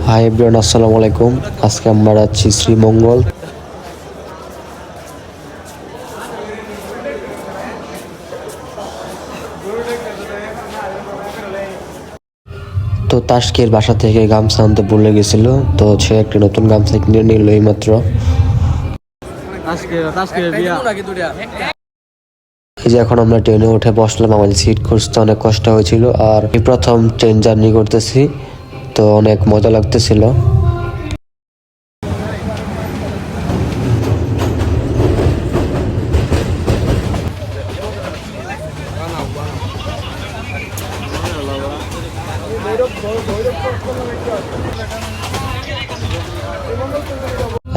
Hi everyone, আসসালামু আলাইকুম। আজকে আমরা যাচ্ছি শ্রীমঙ্গল। তো তাস্কির বাসা থেকে গামছা আনতে ভুলে গেছিল, তো সে একটি নতুন গামছা কিনে নিল এইমাত্র। এই যে এখন আমরা ট্রেনে উঠে বসলাম, আমাদের সিট খুঁজতে অনেক কষ্ট হয়েছিল। আর এই প্রথম ট্রেন জার্নি করতেছি, তো অনেক মজা লাগতেছিল।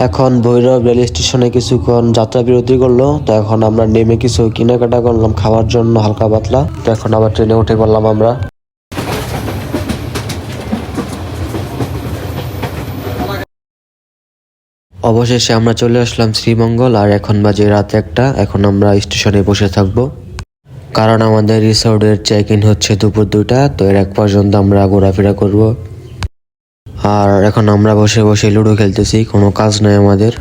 এখন ভৈরব রেল স্টেশনে কিছুক্ষণ যাত্রা বিরতি করলো, তো এখন আমরা নেমে কিছু কেনাকাটা করলাম খাওয়ার জন্য হালকা পাতলা। তো এখন আবার ট্রেনে উঠে পড়লাম আমরা। অবশেষে আমরা চলে আসলাম শ্রীমঙ্গল। আর এখন বাজে রাত 1টা। এখন আমরা স্টেশনে বসে থাকবো, কারণ আমাদের রিসোর্টের চেক ইন হচ্ছে দুপুর 2টা। তো এর এক পর্যন্ত আমরা ঘোরাফেরা করব। আর এখন আমরা বসে বসে লুডো খেলতেছি, কোনো কাজ নাই আমাদের।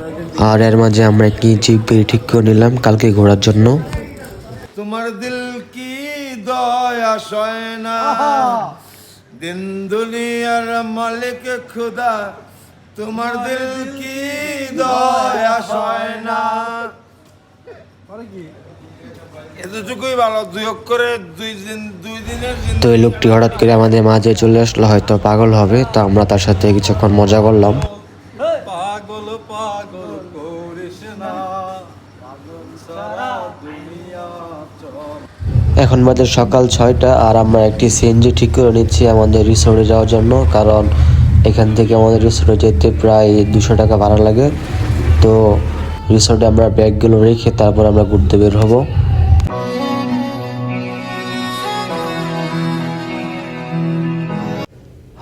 আর এর মাঝে আমরা একটি জিপ গাড়ি ঠিক করে নিলাম কালকে ঘোরার জন্য। তোমার দিল কি দয়া সয় না, দিন দুনিয়ার মালিক খুদা, তোমার দিল কি দয়া সয় না। এতটুকুই ভালো, দুই অক্ষরে দুই দিনের। তো এই লোকটি হঠাৎ করে আমাদের মাঝে চলে আসলো, হয়তো পাগল হবে। তো আমরা তার সাথে কিছুক্ষণ মজা করলাম। পাগল পাগল করিস না, পাগল সারা দুনিয়া চল। এখন বাজে সকাল 6টা। আর আমরা একটি সিএনজি ঠিক করে নিচ্ছি আমাদের রিসোর্টে যাওয়ার জন্য, কারণ এখান থেকে আমাদের রিসোর্টে যেতে প্রায় 200 টাকা ভাড়া লাগে। তো রিসোর্টে আমরা ব্যাগগুলো রেখে তারপর আমরা ঘুরতে বের হব।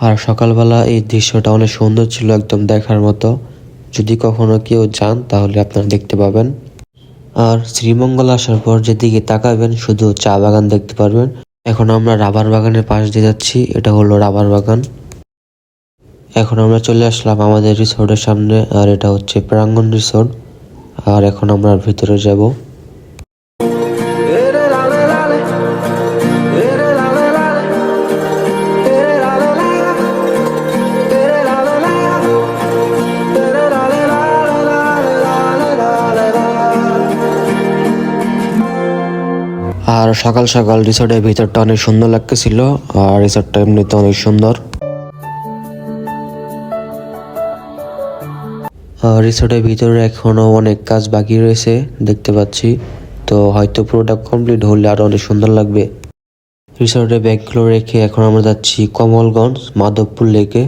আর সকালবেলা এই দৃশ্যটা অনেক সুন্দর ছিল, একদম দেখার মতো। যদি কখনো কেউ যান তাহলে আপনারা দেখতে পাবেন। আর শ্রীমঙ্গল আসার পর যেদিকে তাকাবেন শুধু চা বাগান দেখতে পারবেন। এখন আমরা রাবার বাগানের পাশ দিয়ে যাচ্ছি, এটা হলো রাবার বাগান। এখন আমরা চলে আসলাম আমাদের রিসোর্টের সামনে, আর এটা হচ্ছে প্রাঙ্গণ রিসোর্ট। আর এখন আমরা ভিতরে যাব। আর সকাল সকাল রিসোর্টের ভিতরটা অনেক সুন্দর লাগতেছিল। আর রিসোর্টটা এমনিতে অনেক সুন্দর। রিসোর্টের ভিতরে এখনো অনেক কাজ বাকি রয়েছে দেখতে পাচ্ছি। তো হয়তো পুরোটা কমপ্লিট হলে আরো অনেক সুন্দর লাগবে। রিসোর্টের ব্যাগগুলো রেখে এখন আমরা যাচ্ছি কমলগঞ্জ মাধবপুর লেকে।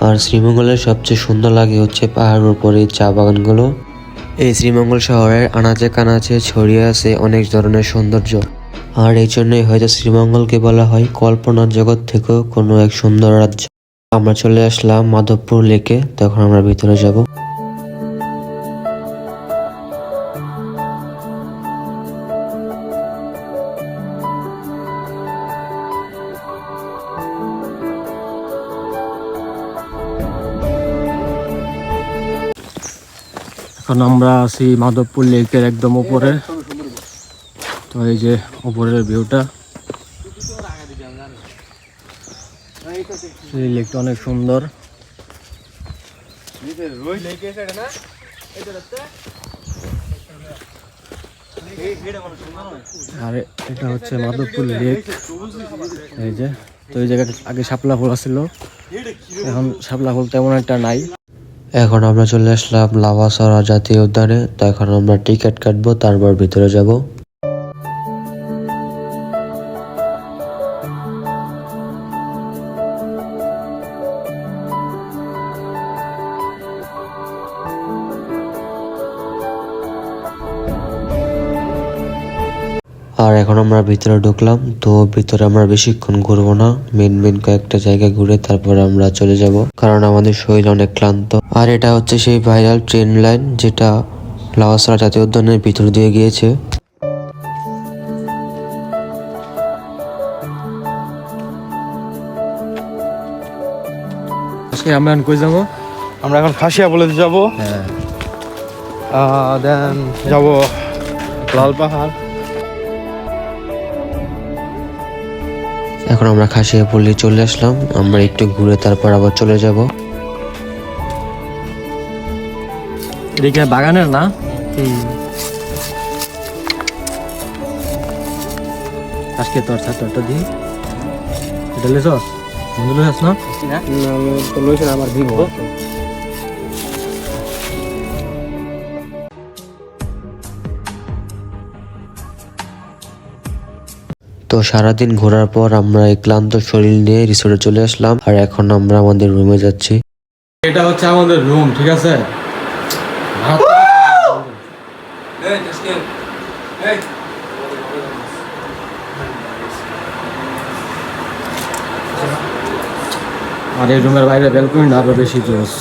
আর শ্রীমঙ্গলের সবচেয়ে সুন্দর লাগে হচ্ছে পাহাড়ের উপরে চা বাগানগুলো। এই শ্রীমঙ্গল শহরের আনাচে কানাচে ছড়িয়ে আছে অনেক ধরনের সৌন্দর্য। আর এই জন্যই হয়তো শ্রীমঙ্গলকে বলা হয় কল্পনার জগৎ থেকেও কোনো এক সুন্দর রাজ্য। আমরা চলে আসলাম মাধবপুর লেকে, তখন আমরা ভিতরে যাব। এখন আমরা আছি মাধবপুর লেকের একদম উপরে। তো এই যে উপরের ভিউটা, এই লেকটা অনেক সুন্দর। আর এটা হচ্ছে মাধবপুর লেক। এই যে, তো এই জায়গাটা আগে শাপলা ফুল ছিল, এখন শাপলা ফুল তেমন একটা নাই। এখন আমরা চলে আসলাম লাভাছড়া জাতীয় উদ্যানে। তো এখন আমরা টিকিট কাটবো, তারপর ভিতরে যাব। আর এখন আমরা ভিতরে ঢুকলাম। তো ভিতরে আমরা বেশিক্ষণ ঘুরবো না, মেন কয়েকটা জায়গা ঘুরে তারপর আমরা চলে যাব, কারণ আমাদের শরীর অনেক ক্লান্ত। আর এটা হচ্ছে সেই ভাইরাল ট্রেন লাইন যেটা লাওয়াসরা জাতীয় উদ্যানের ভিতর দিয়ে গিয়েছে। আজকে আমরা কই যাবো? আমরা এখন খাসিয়া বলে যাবো, হ্যাঁ, দেন যাব লাল পাহাড়। এখন আমরা খাসিয়া পল্লী চলে আসলাম, আমরা একটু ঘুরে তারপর আবার চলে যাব। এটা বাগানের না? আজকে তোর ছাত্রটা দিই, এটা লেছস বন্ধু লেছস না? তো লইছেন আমার দিব। তো সারাদিন ঘোরার পর আমরা এই ক্লান্ত শরীর নিয়ে রিসোর্টে চলে আসলাম, আর এখন আমরা আমাদের রুমে যাচ্ছি। এটা হচ্ছে আমাদের রুম, ঠিক আছে? আর এই রুমের বাইরে ব্যালকনি আরো বেশি জোস।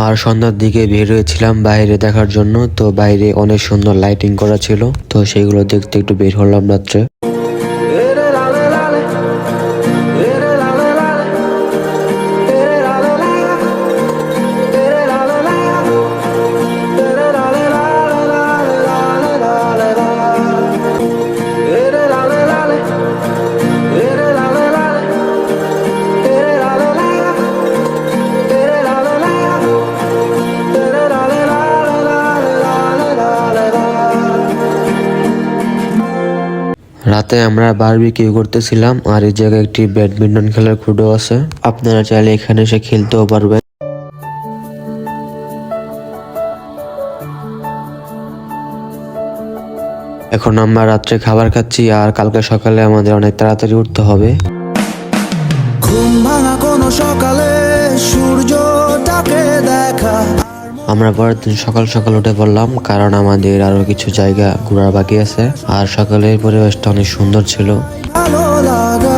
আর সন্ধ্যার দিকে বের হয়েছিলাম বাইরে দেখার জন্য। তো বাইরে অনেক সুন্দর লাইটিং করা ছিল, তো সেগুলো দেখতে একটু বের হলাম রাত্রে। রাতে আমরা বারবিকিউ করতেছিলাম, আর এই জায়গায় একটি ব্যাডমিন্টন খেলার কোর্টও আছে, আপনারা চাইলে এখানে এসে খেলতেও পারবেন। এখন আমরা রাত্রে খাবার খাচ্ছি, আর কালকে সকালে আমাদের অনেক তাড়াতাড়ি উঠতে হবে। ঘুম ভাঙা কোনো সকালে সূর্যটাকে দেখা। আমরা পরের দিন সকাল সকাল উঠে পড়লাম, কারণ আমাদের আরো কিছু জায়গা ঘোরার বাকি আছে। আর সকালের পরিবেশটা অনেক সুন্দর ছিল। ভালো লাগা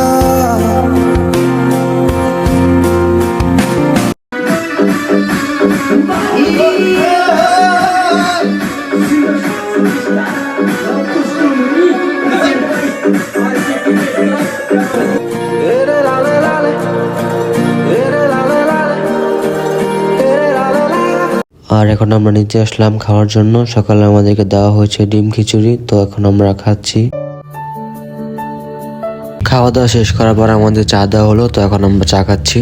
আর এখন আমরা নিচে আসলাম খাওয়ার জন্য। সকালে আমাদেরকে দেওয়া হয়েছে ডিম খিচুড়ি, তো এখন আমরা খাচ্ছি। খাওয়া দাওয়া শেষ করার পর আমাদের চা দেওয়া হলো, তো এখন আমরা চা খাচ্ছি।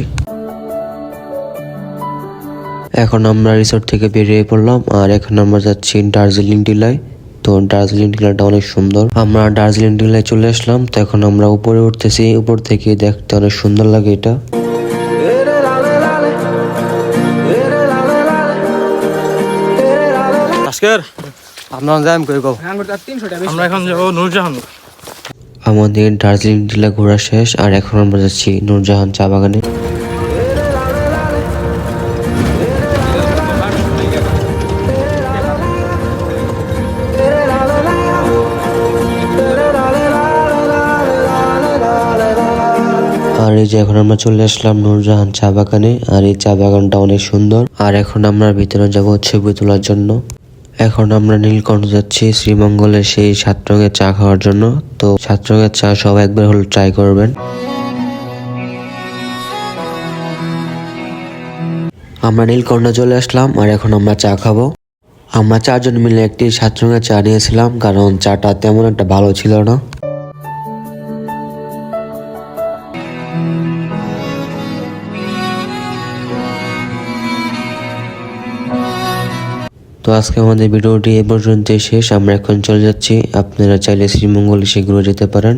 এখন আমরা রিসোর্ট থেকে বেরিয়ে পড়লাম, আর এখন আমরা যাচ্ছি দার্জিলিং টিলায়। তো দার্জিলিং টিলাটা অনেক সুন্দর। আমরা দার্জিলিং টিলায় চলে আসলাম, তো এখন আমরা উপরে উঠতেছি। উপর থেকে দেখতে অনেক সুন্দর লাগে এটা। আজকের আপনার যাই কই গো। আমরা এখন যাবো নূরজাহান। আমাদের দার্জিলিং টিলা ঘোরা শেষ, আর এখন আমরা যাচ্ছি নূরজাহান চা বাগানে। আর এই যে এখন আমরা চলে আসলাম নূরজাহান চা বাগানে, আর এই চা বাগানটা অনেক সুন্দর। আর এখন আমরা ভিতরে যাবো ছবি তোলার জন্য। এখন আমরা নীলকণ্ঠ যাচ্ছি শ্রীমঙ্গলের সেই 7 রঙের চা খাওয়ার জন্য। তো 7 রঙের চা সব একবার হলে ট্রাই করবেন। আমরা নীলকণ্ঠ চলে আসলাম, আর এখন আমরা চা খাবো। আমরা 4 জন মিলে একটি 7 রঙের চা নিয়েছিলাম, কারণ চাটা তেমন একটা ভালো ছিল না। তো আজকে আমাদের ভিডিওটি এ পর্যন্ত শেষ। আমরা এখন চলে যাচ্ছি, আপনারা চাইলে শ্রীমঙ্গল সেগুলো যেতে পারেন।